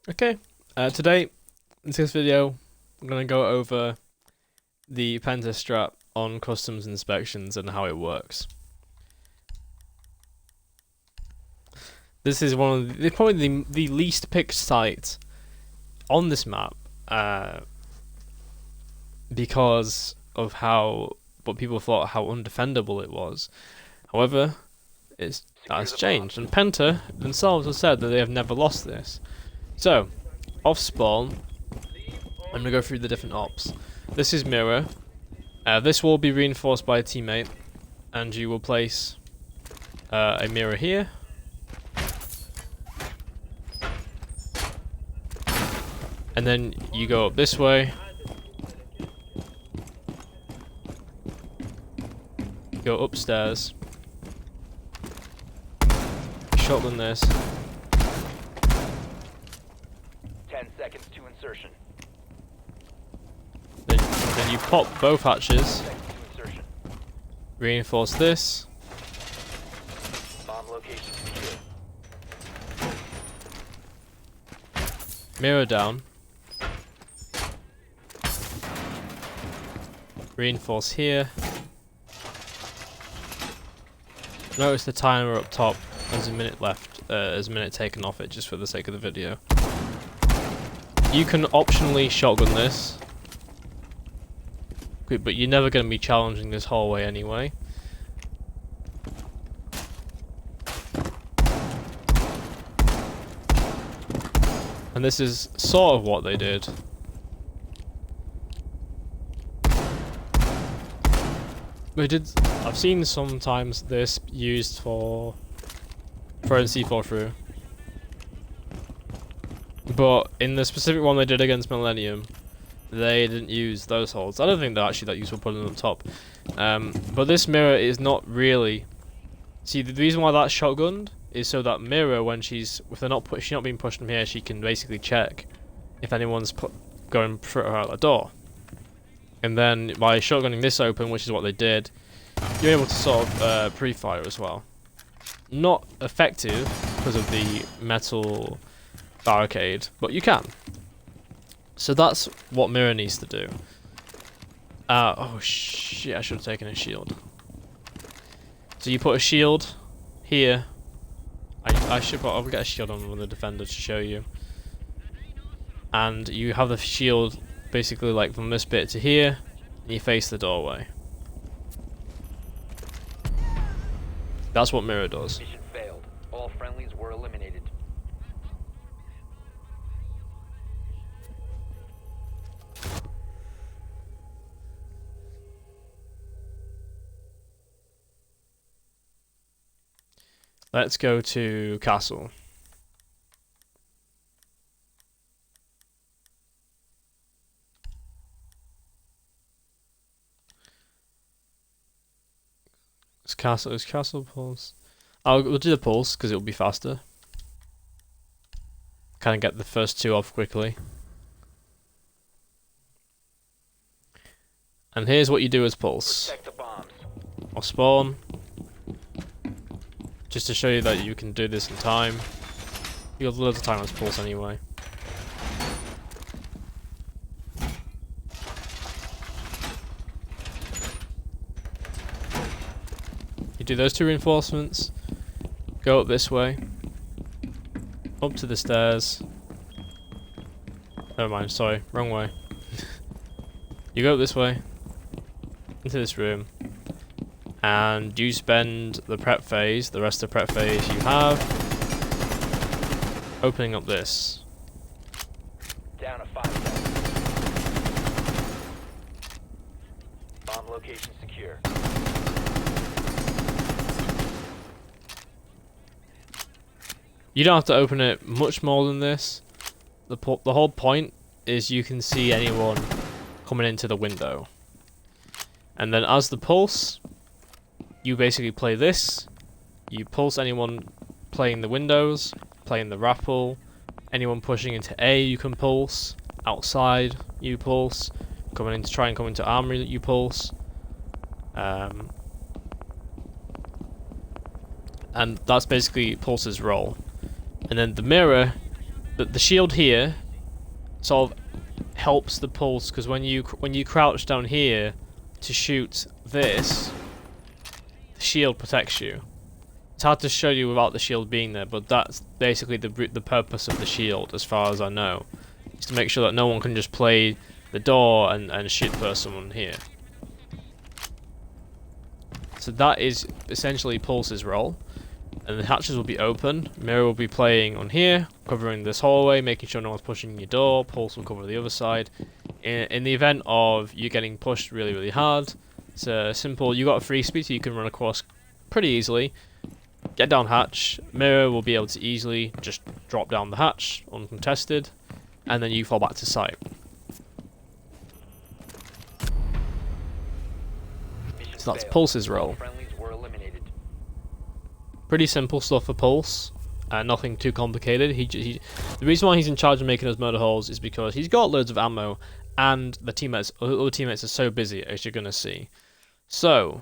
Okay, today, in this video, I'm going to go over the PENTA strap on customs inspections and how it works. This is one of probably the least picked site on this map, because of what people thought how undefendable it was. However, that's changed, and PENTA themselves have said that they have never lost this. So, off spawn, I'm going to go through the different ops. This is mirror. This will be reinforced by a teammate, and you will place a mirror here. And then you go up this way. Go upstairs. Shotgun this. 10 seconds to insertion. Then you pop both hatches. Seconds to insertion. Reinforce this. Bomb location secure. Mirror down. Reinforce here. Notice the timer up top. There's a minute left. There's a minute taken off it just for the sake of the video. You can optionally shotgun this, but you're never going to be challenging this hallway anyway. And this is sort of what they did. I've seen sometimes this used for throwing C4 through. But in the specific one they did against Millennium, they didn't use those holes. I don't think they're actually that useful putting them on top. But this mirror is not really... See, the reason why that's shotgunned is so that mirror, when she's not being pushed from here, she can basically check if anyone's going through her out the door. And then by shotgunning this open, which is what they did, you're able to sort of pre-fire as well. Not effective because of the metal barricade, but you can. So that's what mirror needs to do. Oh shit, I should have taken a shield. So you put a shield here. I'll get a shield on one of the defenders to show you. And you have the shield basically like from this bit to here, and you face the doorway. That's what mirror does. Mission failed. All friendlies were eliminated. Let's go to castle. Is castle pulse? We'll do the pulse because it'll be faster. Kind of get the first two off quickly. And here's what you do as pulse. Protect the bombs. Or spawn. Just to show you that you can do this in time. You have loads of time as pulse anyway. You do those two reinforcements, go up this way, up to the stairs. Never mind, sorry, wrong way. You go up this way, into this room, and you spend the prep phase, the rest of the prep phase you have, opening up this. Down to 5 seconds. Bomb location secure. You don't have to open it much more than this. The whole point is you can see anyone coming into the window. And then as the pulse, you basically play this. You pulse anyone playing the windows, playing the raffle, anyone pushing into A you can pulse, outside you pulse, coming in to try and come into armory you pulse. And that's basically Pulse's role. And then the mirror the shield here sort of helps the pulse, because when you crouch down here to shoot this, the shield protects you. It's hard to show you without the shield being there, but that's basically the purpose of the shield, as far as I know, is to make sure that no one can just play the door and shoot for someone here. So that is essentially Pulse's role. And the hatches will be open. Mirror will be playing on here, covering this hallway, making sure no one's pushing your door. Pulse will cover the other side. In the event of you getting pushed really, really hard, it's simple. You got a free speed, so you can run across pretty easily. Get down hatch. Mirror will be able to easily just drop down the hatch, uncontested, and then you fall back to site. So that's Pulse's role. Pretty simple stuff for Pulse, nothing too complicated. The reason why he's in charge of making those murder holes is because he's got loads of ammo, and the other teammates are so busy, as you're gonna see. So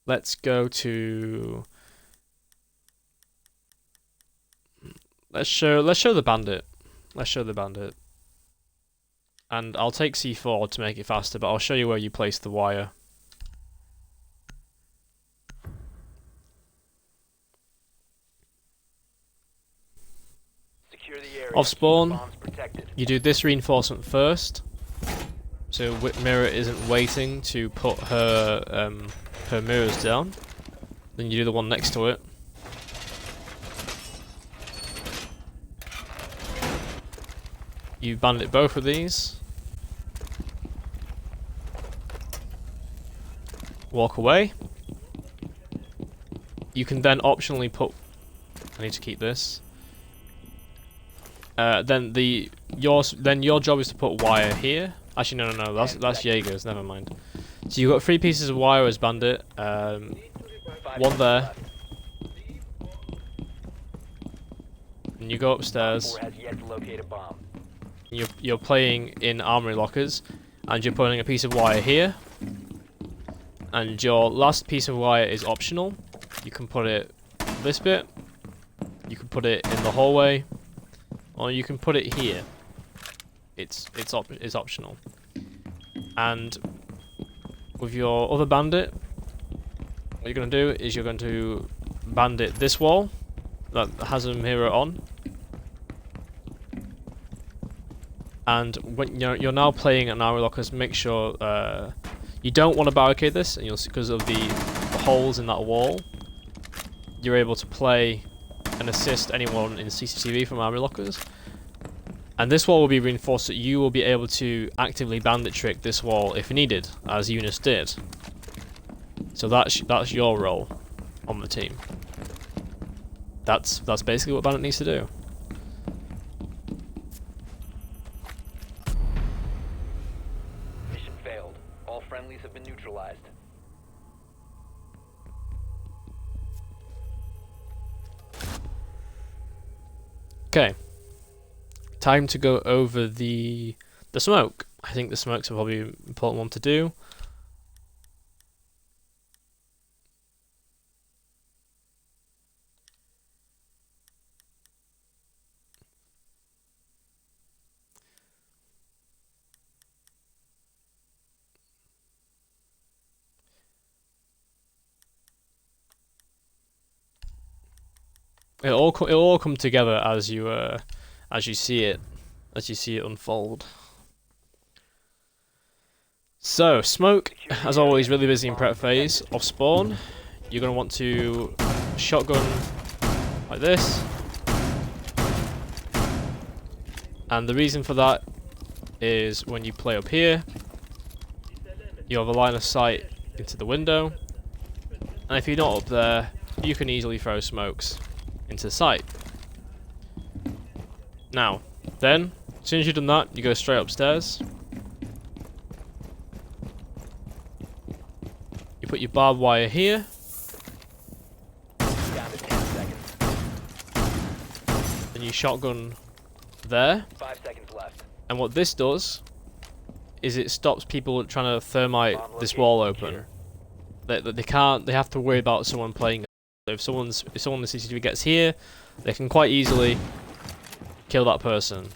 let's go to let's show the Bandit. Let's show the Bandit, and I'll take C4 to make it faster, but I'll show you where you place the wire. Off spawn, you do this reinforcement first, so Mirror isn't waiting to put her her mirrors down. Then you do the one next to it. You bandit both of these. Walk away. You can then optionally put. I need to keep this. Then your job is to put wire here. Actually, no. That's Jaeger's. Never mind. So you've got 3 pieces of wire as Bandit. One there. And you go upstairs. You're playing in armory lockers, and you're putting a piece of wire here. And your last piece of wire is optional. You can put it this bit. You can put it in the hallway. Or you can put it here. It's optional. And with your other bandit, what you're going to do is you're going to bandit this wall that has a mirror on. And when you're now playing an armor lockers, make sure you don't want to barricade this, and you'll see because of the holes in that wall. You're able to play and assist anyone in CCTV from armor lockers. And this wall will be reinforced so you will be able to actively bandit trick this wall if needed, as Eunice did. So that's your role on the team. That's basically what Bandit needs to do. Mission failed. All friendlies have been neutralized. Okay. Time to go over the smoke. I think the smoke's probably an important one to do. It'll all come together as you see it unfold. So smoke, as always, really busy in prep phase. Off spawn, you're gonna want to shotgun like this, and the reason for that is when you play up here, you have a line of sight into the window, and if you're not up there, you can easily throw smokes into the site. Now, then, as soon as you've done that, you go straight upstairs. You put your barbed wire here. Down to 10 seconds. And you shotgun there. 5 seconds left. And what this does is it stops people trying to thermite this wall open. They can't. They have to worry about someone playing. If someone in the CCTV gets here, they can quite easily kill that person.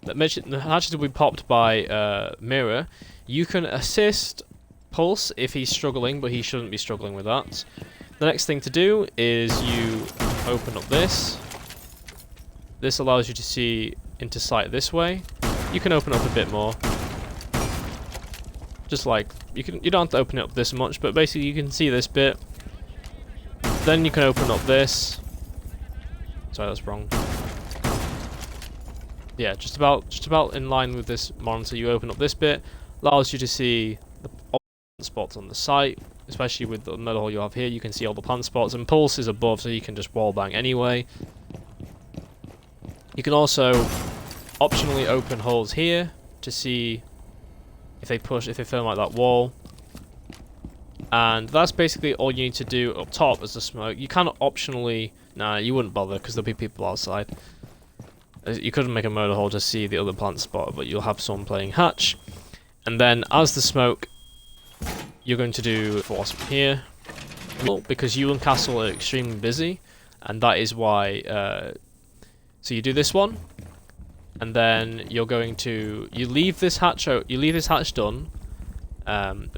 The hatches will be popped by Mirror. You can assist Pulse if he's struggling, but he shouldn't be struggling with that. The next thing to do is you open up this. This allows you to see into sight this way. You can open up a bit more. Just like you don't have to open it up this much, but basically you can see this bit. Then you can open up this. Sorry, that's wrong. Yeah, just about in line with this monitor. You open up this bit, allows you to see the spots on the site, especially with the metal hole you have here. You can see all the plant spots, and Pulse is above, so you can just wall bang anyway. You can also optionally open holes here to see if they thermite that wall. And that's basically all you need to do up top as the smoke. You can optionally... Nah, you wouldn't bother because there'll be people outside. You couldn't make a murder hole to see the other plant spot, but you'll have someone playing hatch. And then as the smoke, you're going to do force here. Because you and Castle are extremely busy, and that is why... so you do this one, and then you're going to... You leave this hatch done.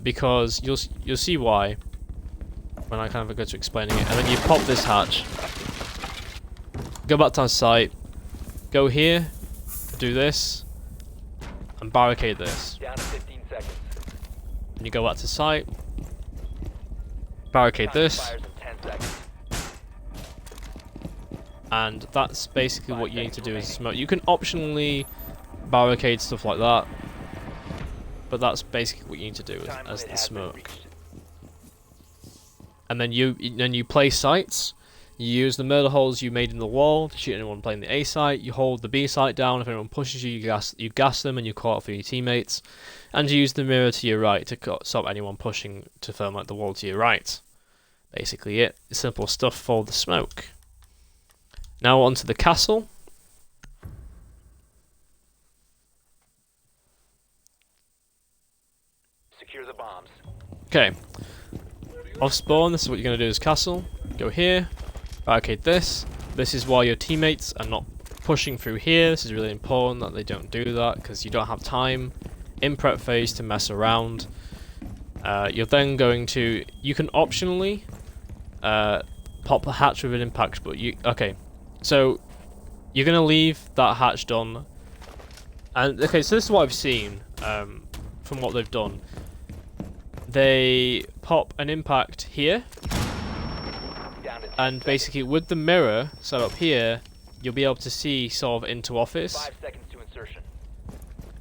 Because you'll see why when I kind of go to explaining it, and then you pop this hatch, go back to our site, go here, do this, and barricade this. Down to 15 seconds. And you go back to site, barricade this, Fires in 10 seconds. and that's basically what you need to do is smoke. You can optionally barricade stuff like that, but that's basically what you need to do as the smoke. And then you place sites. You use the murder holes you made in the wall to shoot anyone playing the A site. You hold the B site down. If anyone pushes you, you gas them and you call out for your teammates. And you use the mirror to your right to stop anyone pushing to thermite the wall to your right. Basically it. Simple stuff for the smoke. Now onto the castle. Secure the bombs. Okay. Off spawn, this is what you're going to do as castle. Go here. Barricade this. This is why your teammates are not pushing through here. This is really important that they don't do that because you don't have time in prep phase to mess around. You're then going to... You can optionally pop the hatch with an impact, but you... Okay. So, you're going to leave that hatch done. And, okay, so this is what I've seen from what they've done. They pop an impact here, and basically with the mirror set up here, you'll be able to see sort of into office. 5 seconds to insertion.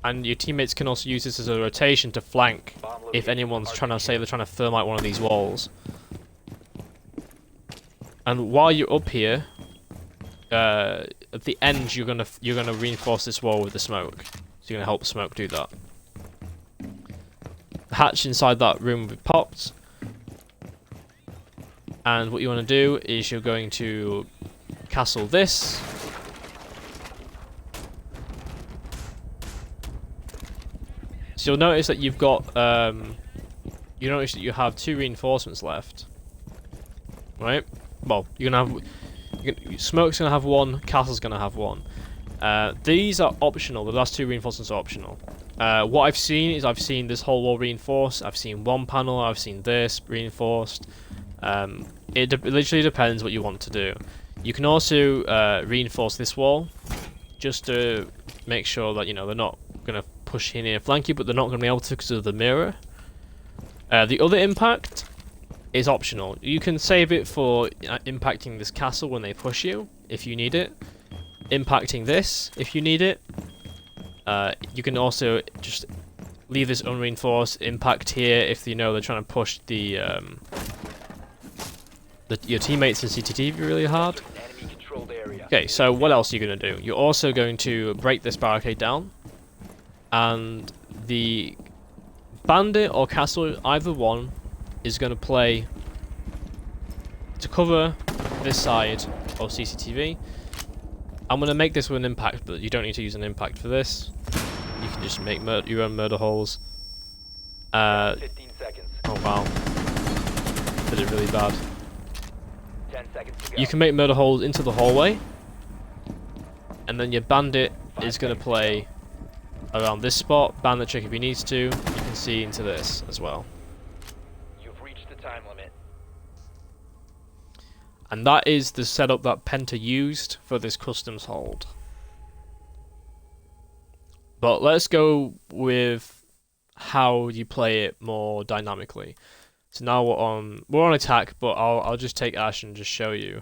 And your teammates can also use this as a rotation to flank if anyone's trying to, say they're trying to thermite one of these walls. And while you're up here, at the end you're gonna reinforce this wall with the smoke. So you're gonna help the smoke do that. The hatch inside that room will be popped. And what you want to do is you're going to castle this. So you'll notice that you've got you notice that you have 2 reinforcements left. Right? Well, you're gonna have smoke's gonna have 1, castle's gonna have 1. These are optional. The last 2 reinforcements are optional. What I've seen is I've seen this whole wall reinforced. I've seen 1 panel. I've seen this reinforced. It literally depends what you want to do. You can also reinforce this wall just to make sure that, you know, they're not gonna push in here and flank you, but they're not gonna be able to because of the mirror. The other impact is optional. You can save it for impacting this castle when they push you, if you need it. Impacting this, if you need it. You can also just leave this unreinforced. Impact here if you know they're trying to push your teammates in CTTV really hard. Okay, so what else are you going to do? You're also going to break this barricade down. And the Bandit or Castle, either one, is going to play to cover this side of CCTV. I'm going to make this with an impact, but you don't need to use an impact for this. You can just make your own murder holes. 15 seconds. Oh wow. Did it really bad. 10 seconds to go. You can make murder holes into the hallway. and then your bandit is going to play around this spot. Bandit trick if he needs to. You can see into this as well. You've reached the time limit. And that is the setup that Penta used for this customs hold. But let's go with how you play it more dynamically. So now we're on attack, but I'll just take Ash and just show you.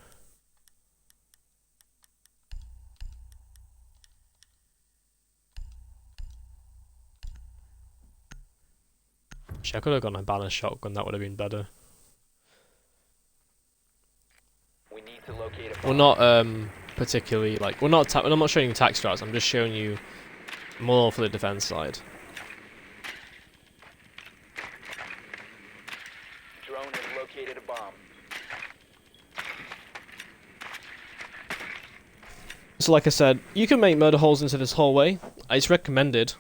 Actually, I could have gone a banner shotgun. That would have been better. We need to locate a We're not particularly like I'm not showing you attack strats. I'm just showing you more for the defense side. drone has located a bomb. So like I said, you can make murder holes into this hallway. It's recommended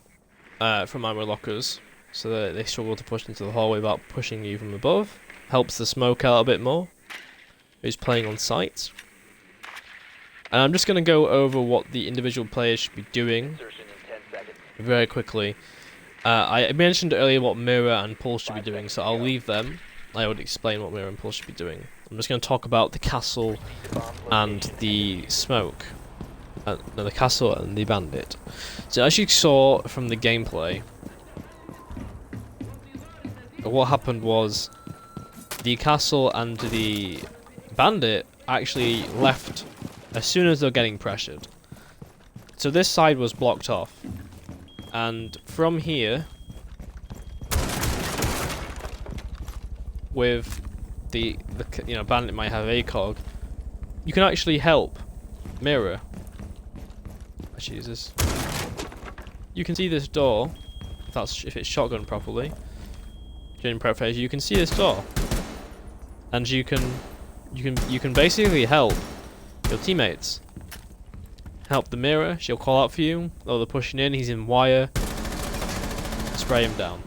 from ammo lockers, so that they struggle to push into the hallway without pushing you from above. Helps the smoke out a bit more. Who's playing on site. And I'm just going to go over what the individual players should be doing Insertion in 10 seconds. very quickly. I mentioned earlier what Mirror and Pulse should be doing, so I'll leave them. I would explain what Mirror and Pulse should be doing. I'm just going to talk about the castle and the smoke. No, the castle and the bandit. So as you saw from the gameplay, what happened was the castle and the bandit actually left as soon as they're getting pressured. So this side was blocked off, and from here, with the bandit might have ACOG, you can actually help Mirror. Jesus. You can see this door. If it's shotgun properly. During prep phase, you can see this door, and you can basically help your teammates. Help the Mirror. She'll call out for you. Oh, they're pushing in. He's in wire. Spray him down.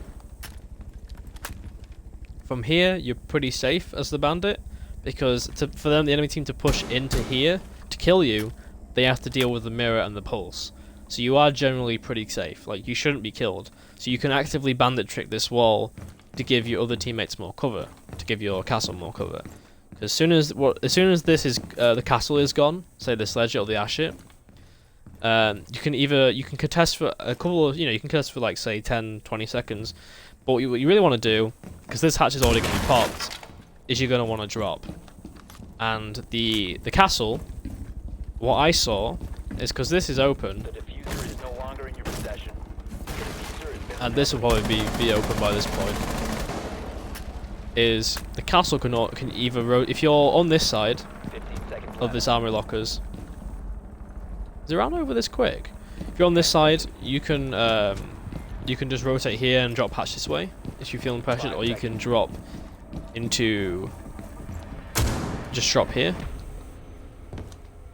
From here, you're pretty safe as the bandit, because for them, the enemy team to push into here to kill you, they have to deal with the Mirror and the Pulse. So you are generally pretty safe. Like, you shouldn't be killed. So you can actively bandit trick this wall to give your other teammates more cover, to give your castle more cover. As soon as this is the castle is gone, say the sledge or the ash it, you can contest for a couple of you can contest for like say 10-20 seconds. But what you really want to do, because this hatch is already going to be popped, is you're going to want to drop. And the castle, what I saw is because this is open, The diffuser is no longer in your possession. The diffuser has been and this will probably be open by this point. Is the castle can either if you're on this side 15 seconds of left. this armory lockers. Is it around over this quick? If you're on this side, you can just rotate here and drop hatch this way if you're feeling pressured, or you can drop into just drop here,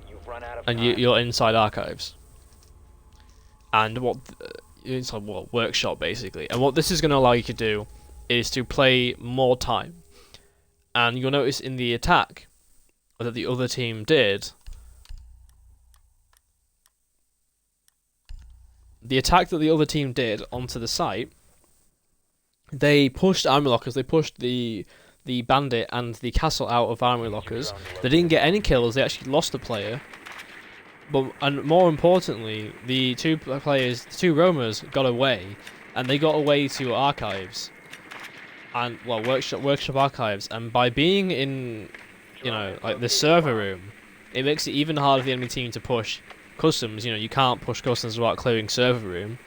You've run out of and time. you're inside archives. And inside workshop basically. And what this is going to allow you to do is to play more time. And you'll notice in the attack that the other team did. The attack that the other team did onto the site, they pushed armory lockers, they pushed the bandit and the castle out of armory lockers. They didn't get any kills, they actually lost a player. And more importantly, the two roamers got away, and they got away to archives. And workshop archives, and by being in like the server room, it makes it even harder for the enemy team to push customs. You can't push customs without clearing server room,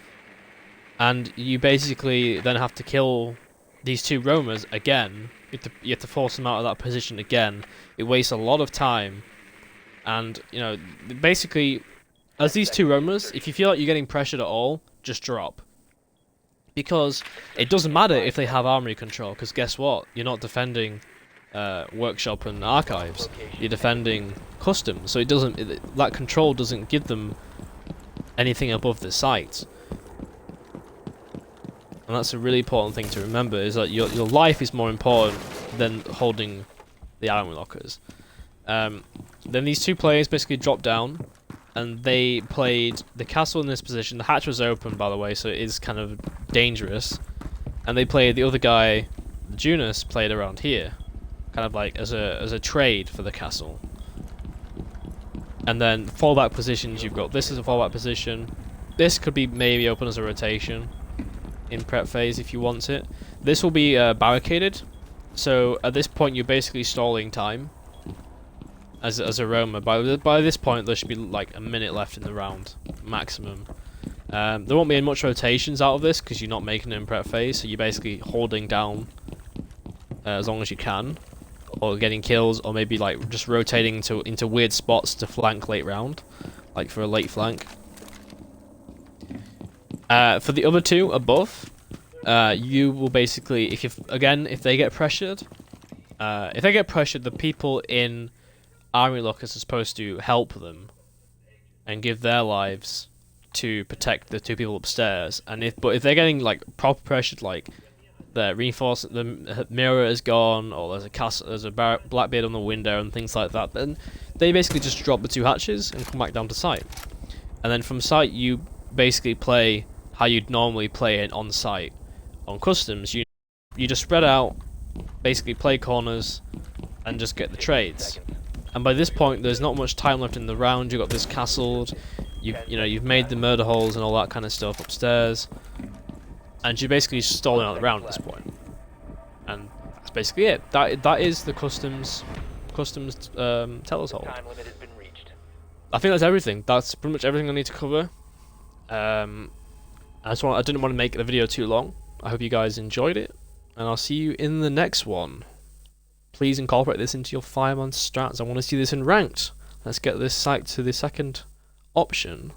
and you basically then have to kill these two roamers again. You have to force them out of that position again. It wastes a lot of time, and basically, as these two roamers, if you feel like you're getting pressured at all, just drop. Because it doesn't matter if they have armory control, because guess what? You're not defending workshop and archives. You're defending customs, so that control doesn't give them anything above the site. And that's a really important thing to remember, is that your life is more important than holding the armory lockers. Then these two players basically drop down, and they played the castle in this position. The hatch was open, by the way, so it is kind of dangerous. And they played the other guy, Junus, played around here, kind of like as a trade for the castle. And then fallback positions, you've got this as a fallback position. This could be maybe open as a rotation in prep phase if you want it. This will be barricaded, so at this point you're basically stalling time as a roamer. By this point there should be like a minute left in the round maximum. There won't be much rotations out of this because you're not making it in prep phase, so you're basically holding down as long as you can, or getting kills, or maybe like just rotating into weird spots to flank late round, like for a late flank. For the other two above, you will basically, if they get pressured, the people in army lockers are supposed to help them and give their lives to protect the two people upstairs. And if they're getting like proper pressured, like the mirror is gone, or there's a Blackbeard on the window and things like that, then they basically just drop the two hatches and come back down to site. And then from site you basically play how you'd normally play it on site. On customs, you just spread out, basically play corners, and just get the trades. And by this point, there's not much time left in the round. You've got this castled, you've made the murder holes and all that kind of stuff upstairs, and you're basically stalling out the round at this point. And that's basically it. That is the customs Tellers hold. Time limit has been reached. I think that's everything. That's pretty much everything I need to cover. I didn't want to make the video too long. I hope you guys enjoyed it, and I'll see you in the next one. Please incorporate this into your fireman strats. I want to see this in ranked. Let's get this site to the second option.